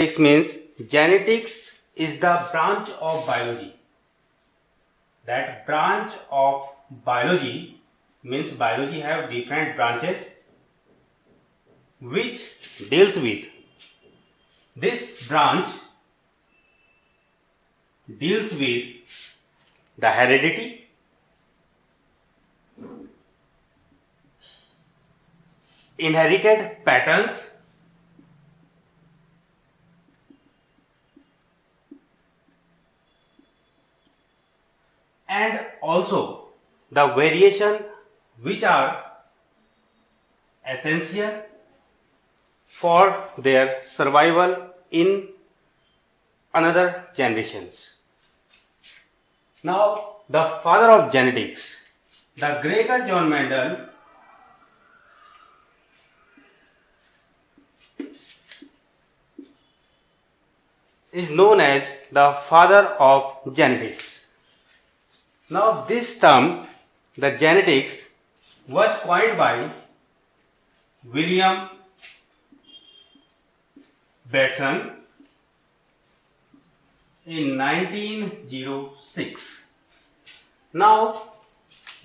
Genetics means genetics is the branch of biology. That branch of biology means biology have different branches which deals with. This branch deals with the heredity, inherited patterns, and also the variation which are essential for their survival in another generations. Now, the father of genetics, the Gregor John Mendel, is known as the father of genetics. Now, this term, the genetics, was coined by William Bateson in 1906. Now,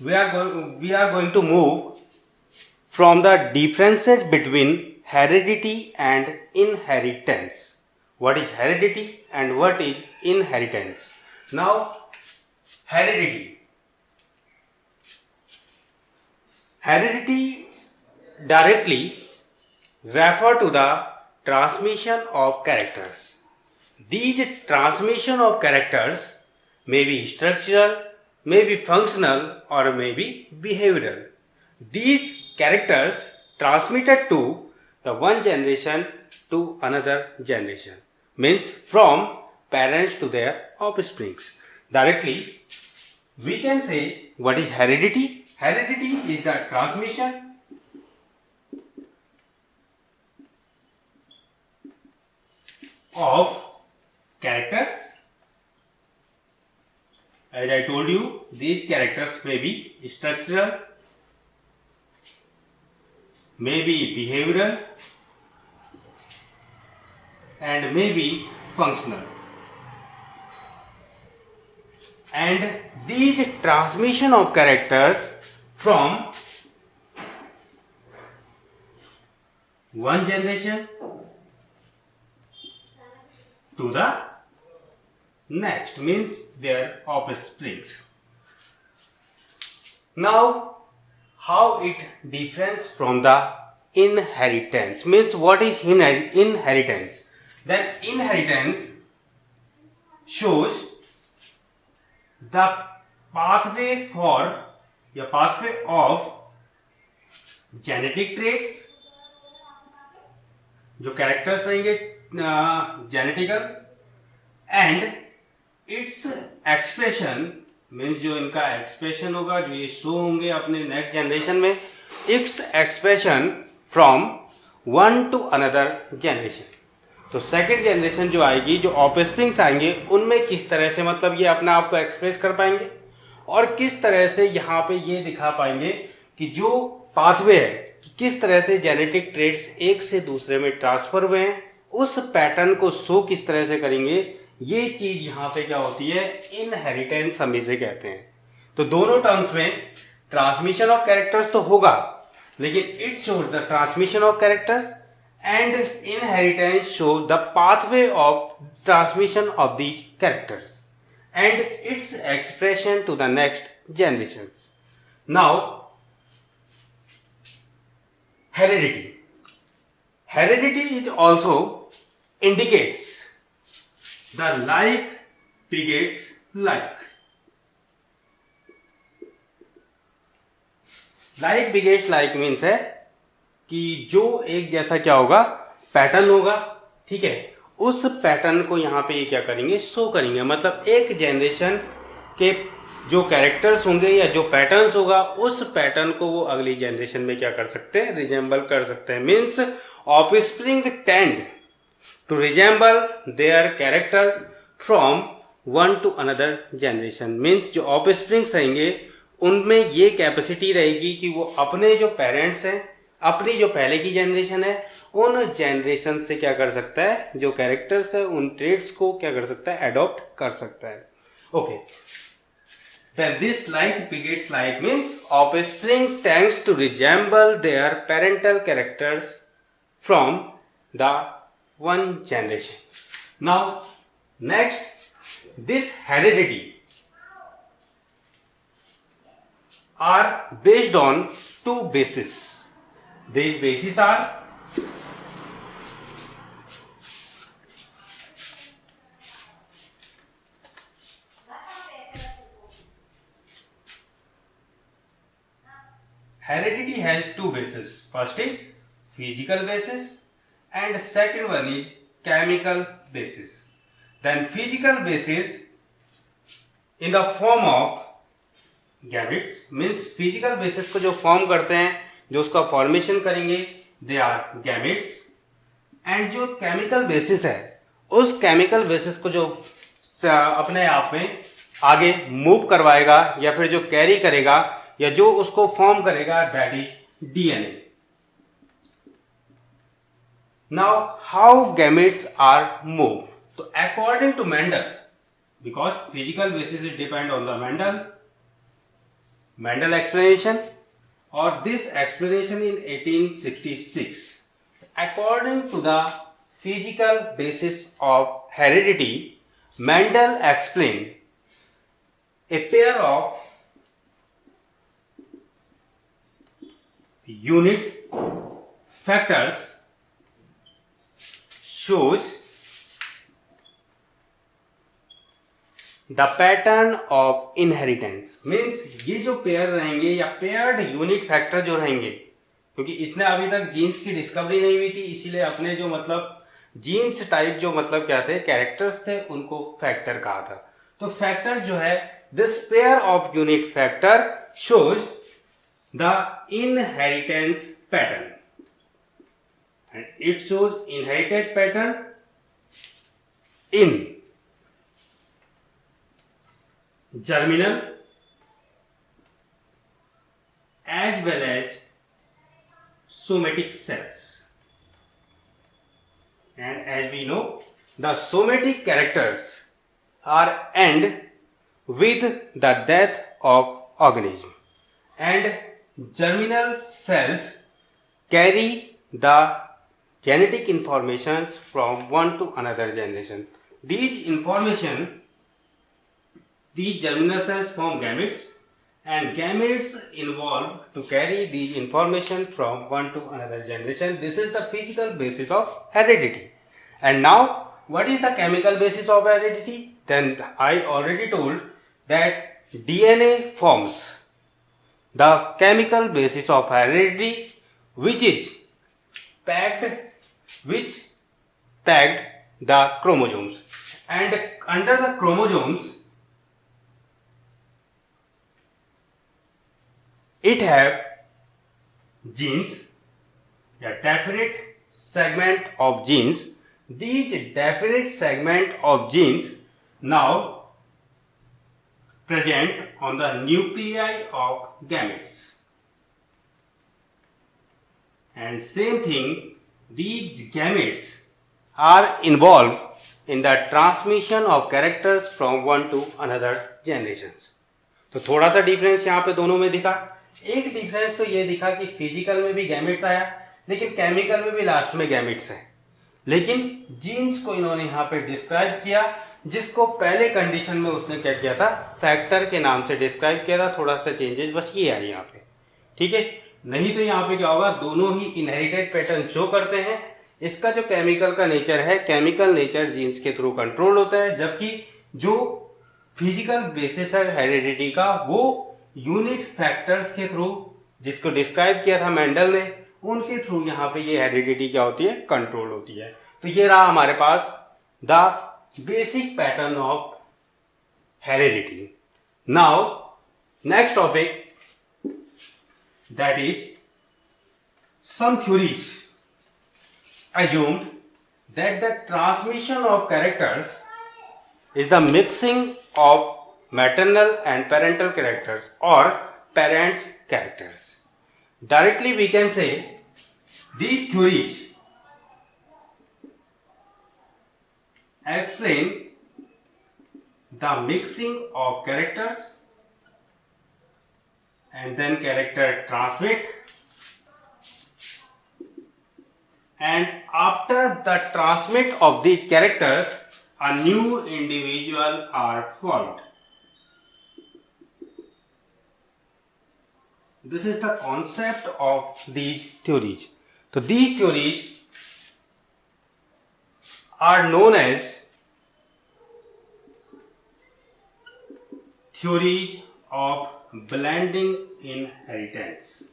we are going to move from the differences between heredity and inheritance. What is heredity and what is inheritance? Now, heredity. Heredity directly refer to the transmission of characters. These transmission of characters may be structural, may be functional, or may be behavioral. These characters transmitted to the one generation to another generation, means from parents to their offsprings. Directly, we can say what is heredity. Heredity is the transmission of characters. As I told you, these characters may be structural, may be behavioral, and may be functional. And these transmission of characters from one generation to the next, means their offsprings. Now, how it differs from the inheritance, means what is inheritance? Then inheritance shows the pathway of genetic traits, जो characters रहेंगे genetical, and its expression means जो इनका expression होगा, जो ये show होंगे अपने next generation में, its expression from one to another generation. तो सेकेंड जनरेशन जो आएगी, जो ऑफस्प्रिंग्स आएंगे, उनमें किस तरह से मतलब ये अपना आप को एक्सप्रेस कर पाएंगे और किस तरह से यहाँ पे ये दिखा पाएंगे कि जो पाथवे है कि किस तरह से जेनेटिक ट्रेड्स एक से दूसरे में ट्रांसफर हुए हैं, उस पैटर्न को शो किस तरह से करेंगे, ये चीज यहाँ पे क्या होती है, इनहेरिटेंस हम इसे कहते हैं. तो दोनों टर्म्स में ट्रांसमिशन ऑफ कैरेक्टर्स तो होगा, लेकिन it shows the transmission of characters and inheritance show the pathway of transmission of these characters and its expression to the next generations. Now, heredity. Heredity is also indicates the like begets like. Like begets like means है कि जो एक जैसा क्या होगा, pattern होगा, ठीक है, उस पैटर्न को यहाँ पे ये क्या करेंगे, शो करेंगे. मतलब एक जनरेशन के जो कैरेक्टर्स होंगे या जो पैटर्न्स होगा, उस पैटर्न को वो अगली जनरेशन में क्या कर सकते हैं, रिजेंबल कर सकते हैं. Means offspring tend to resemble their characters from one to another generation. Means जो ऑफस्प्रिंग्स रहेंगे उनमें ये कैपेसिटी रहेगी कि वो अपने जो पेरेंट्स हैं अपनी जो पहले की जनरेशन है उन जनरेशन से क्या कर सकता है, जो कैरेक्टर्स है उन ट्रेड्स को क्या कर सकता है, अडॉप्ट कर सकता है. Okay, when this like begets like means offspring tends to resemble their parental characters from the one generation. Now next, this heredity are based on two bases. These bases are heredity has two bases. First is physical basis and second one is chemical basis. Then physical basis in the form of gametes means physical basis को जो form करते हैं, जो उसका formation करेंगे, they are gametes. And जो chemical basis है, उस केमिकल बेसिस को जो अपने आप में आगे मूव करवाएगा या फिर जो कैरी करेगा या जो उसको फॉर्म करेगा, that is DNA. Now how gametes are move. तो according to Mendel, because physical basis is depend on the Mendel explanation, or this explanation in 1866. According to the physical basis of heredity, Mendel explained a pair of unit factors shows the pattern of inheritance. Means ये जो pair रहेंगे या paired unit factor जो रहेंगे, क्योंकि इसने अभी तक जीन्स की डिस्कवरी नहीं हुई थी, इसीलिए अपने जो मतलब जीन्स टाइप जो मतलब क्या थे, कैरेक्टर्स थे, उनको फैक्टर कहा था. तो फैक्टर जो है, this pair of unit factor shows the inheritance pattern and it shows inherited pattern in germinal as well as somatic cells. And as we know, the somatic characters are end with the death of organism, and germinal cells carry the genetic informations from one to another generation. These germinal cells form gametes, and gametes involve to carry these information from one to another generation. This is the physical basis of heredity. And now, what is the chemical basis of heredity? Then I already told that DNA forms the chemical basis of heredity, which packed the chromosomes, and under the chromosomes it have genes, a definite segment of genes. These definite segment of genes now present on the nuclei of gametes. And same thing, these gametes are involved in the transmission of characters from one to another generations. तो थोड़ा सा difference यहाँ पे दोनों में दिखा. एक difference तो ये दिखा कि फिजिकल में भी गैमेट्स आया, लेकिन केमिकल में भी लास्ट में गैमेट्स है. लेकिन जीन्स को इन्होंने यहाँ पे डिस्क्राइब किया, जिसको पहले कंडीशन में उसने क्या किया था, फैक्टर के नाम से डिस्क्राइब किया था. थोड़ा सा चेंजेस बस ये है यहाँ पे, ठीक है. नहीं तो यहाँ पे क्या होगा, दोनों ही इनहेरिटेड पैटर्न शो करते हैं. इसका जो केमिकल का नेचर है, केमिकल नेचर जीन्स के थ्रू कंट्रोल होता है, जबकि जो फिजिकल बेसिस है हेरिडिटी का, वो यूनिट फैक्टर्स के थ्रू, जिसको डिस्क्राइब किया था मेंडल ने, उनके थ्रू यहाँ पे ये हेरिडिटी क्या होती है, कंट्रोल होती है. तो ये रहा हमारे पास the basic pattern of heredity. Now next topic, that is some theories assumed that the transmission of characters is the mixing of maternal and parental characters or parents characters. Directly we can say These theories explain the mixing of characters and then character transmit, and after the transmit of these characters a new individual are formed. This is the concept of these theories. So these theories are known as theories of blending inheritance.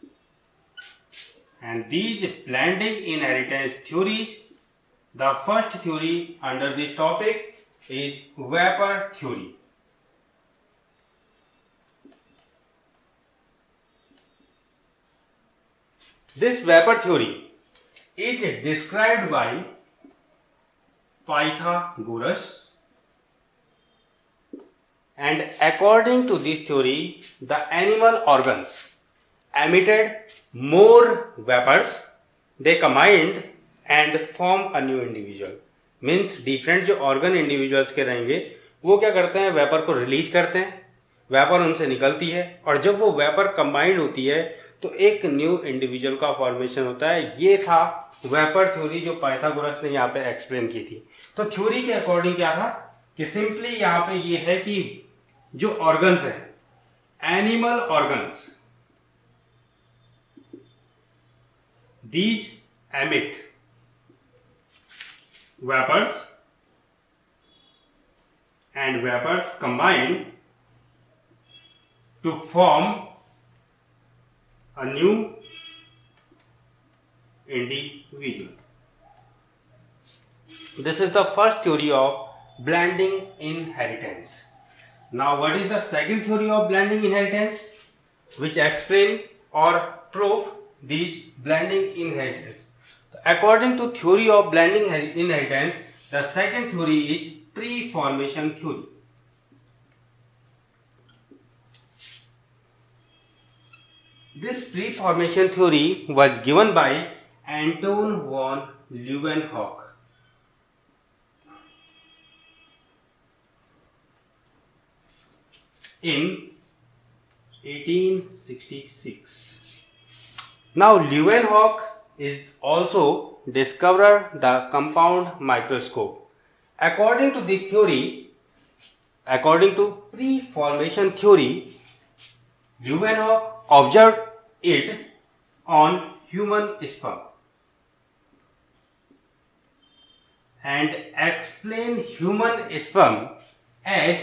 And these blending inheritance theories, the first theory under this topic is vapor theory. This vapor theory is described by Pythagoras, and according to this theory, the animal organs emitted more vapors, they combined and form a new individual. Means different जो organ individuals के रहेंगे वो क्या करते हैं, vapour को release करते हैं, वेपर उनसे निकलती है और जब वो वेपर कंबाइंड होती है तो एक न्यू इंडिविजुअल का फॉर्मेशन होता है. ये था वेपर थ्योरी जो पाइथागोरस ने यहाँ पे एक्सप्लेन की थी. तो थ्योरी के अकॉर्डिंग क्या था कि सिंपली यहाँ पे ये है कि जो ऑर्गन्स हैं, animal organs, these emit vapors and vapors combine to form a new individual. This is the first theory of blending inheritance. Now what is the second theory of blending inheritance which explain or prove these blending inheritance? According to theory of blending inheritance, the second theory is pre-formation theory. This pre-formation theory was given by Anton von Leeuwenhoek. In 1866. Now Leeuwenhoek is also discovered the compound microscope. According to this theory, according to pre-formation theory, Leeuwenhoek observed it on human sperm and explained human sperm as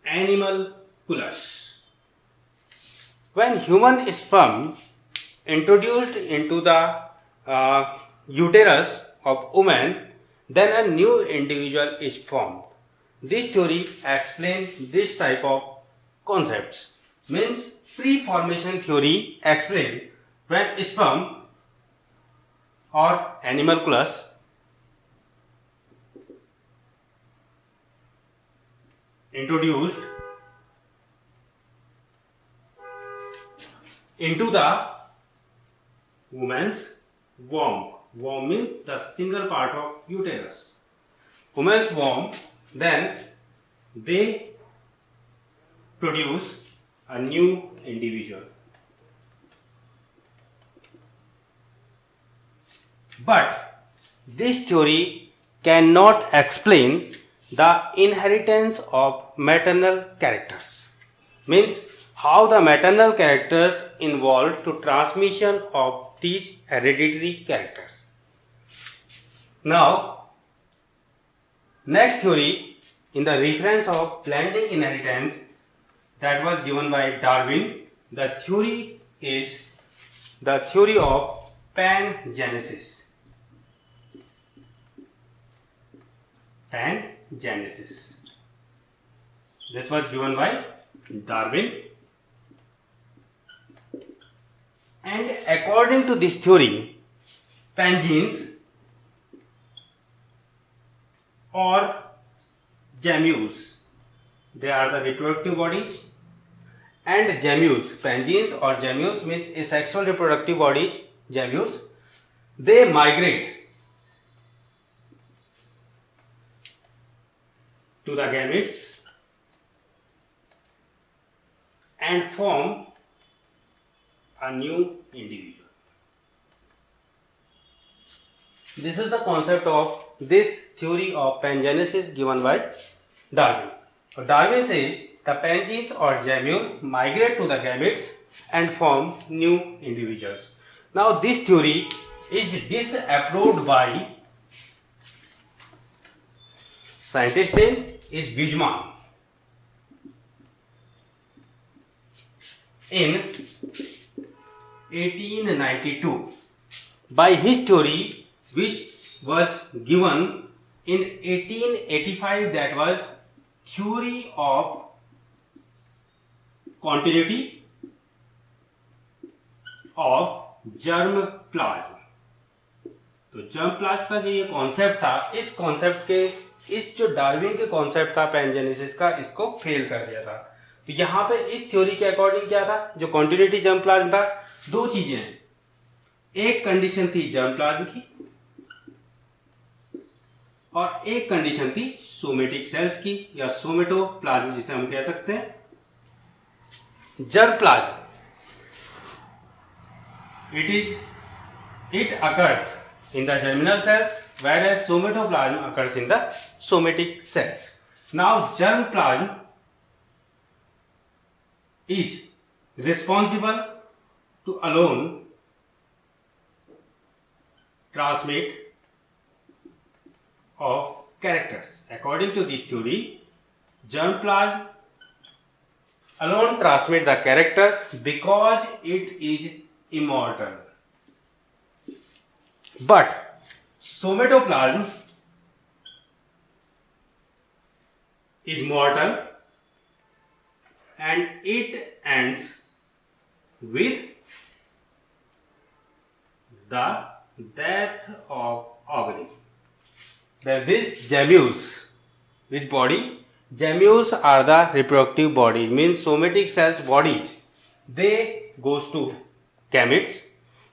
animalculous. When human sperm introduced into the uterus of woman, then a new individual is formed. This theory explains this type of concepts. Means pre-formation theory explains when sperm or animalculous introduced into the woman's womb. Womb means the single part of uterus. Woman's womb, then they produce a new individual. But this theory cannot explain the inheritance of maternal characters. Means how the maternal characters involved to transmission of these hereditary characters. Now, next theory in the reference of blending inheritance that was given by Darwin, the theory is the theory of pangenesis. Pangenesis. This was given by Darwin. And according to this theory, pangenes or gametes, they are the reproductive bodies, and gametes, pangenes or gametes means asexual reproductive bodies, gemmules, they migrate to the gametes and form a new individual. This is the concept of this theory of pangenesis given by Darwin. So Darwin says the pangenes or gemmule migrate to the gametes and form new individuals. Now this theory is disapproved by scientist name is Weismann in 1892 by his theory, which was given in 1885, that was theory of continuity of germ plasm. तो germ plasm का जो ये concept था, इस concept के इस जो Darwin के कॉन्सेप्ट था पैनजेनेसिस का, इसको फेल कर दिया था। तो यहाँ पे इस थ्योरी के अकॉर्डिंग क्या था, जो कॉन्टिन्यूटी जर्म प्लाज्म था, दो चीजें हैं। एक कंडीशन थी जर्म प्लाज्म की और एक कंडीशन थी सोमेटिक सेल्स की या सोमेटोप्लाज्म जिसे हम कह सकते हैं। Germ plasm it occurs in the germinal cells, whereas somatoplasm occurs in the somatic cells. Now germ plasm is responsible to alone transmit of characters. According to this theory, germ plasm alone transmit the characters because it is immortal. But somatoplasm is mortal and it ends with the death of organism. Then these gemmules, which body? Gemmules are the reproductive bodies, means somatic cells bodies. They goes to gametes.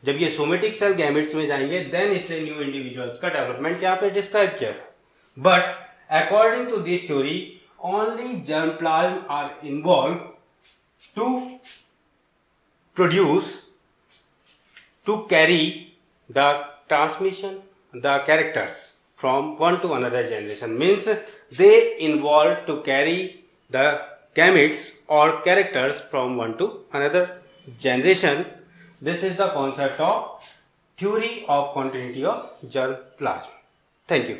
जब ये somatic cell gametes में जाएंगे, then इसने new individuals का development यहाँ पे describe किया। But according to this theory, only germ plasm are involve to produce, to carry the transmission the characters from one to another generation, means they involve to carry the gametes और characters from one to another generation. This is the concept of theory of continuity of germ plasm. Thank you.